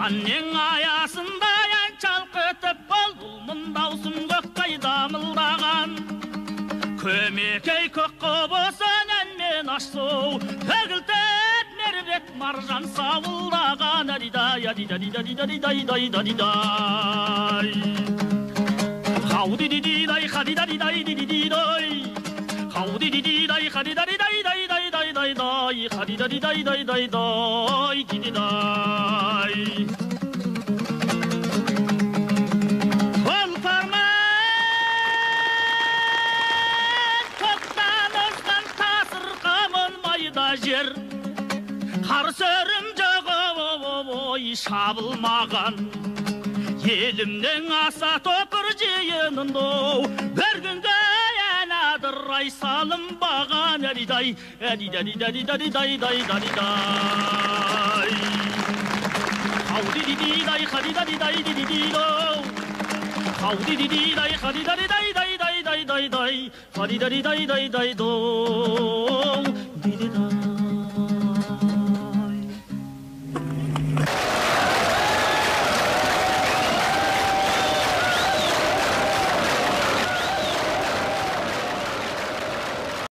Anneң аясында ән çalқытып бұлбұлмын даусым көктай дамылдаған. Көмекей көк қобысын әнмен ашсу, төгілтіп мербет маржан сауылдаған. Адидай, адидай, адидай, адидай, адидай. Хау-ди-ди-ди-дай, ха-ди-да-ди-дай, ди-ди-ди-дай. Хау-ди-ди-ди-дай, ха-ди-да-ди-дай-дай-дай-дай-дай, ха-ди-да-ди-дай-дай-дай-дай, ди-ди-дай. Қолпармен көктен озған тасырқамын майда жер. Қарсы өрім жоғы шабылмаған. Елімнің аса топыр жиынында бір күнге әнадырай салынбаған. Әдидай, әдидай, әдидай, әдидай, әдидай. Хау-ди-ди-ди-дай, ха-ди-да-ди-дай, ди-ди-ди-дай. Хау-ди-ди-ди-дай, ха-ди-да-ди-дай-дай-дай-дай-дай-дай, ха-ди-да-ди-дай-дай-дай-дай, ди-ди-дай.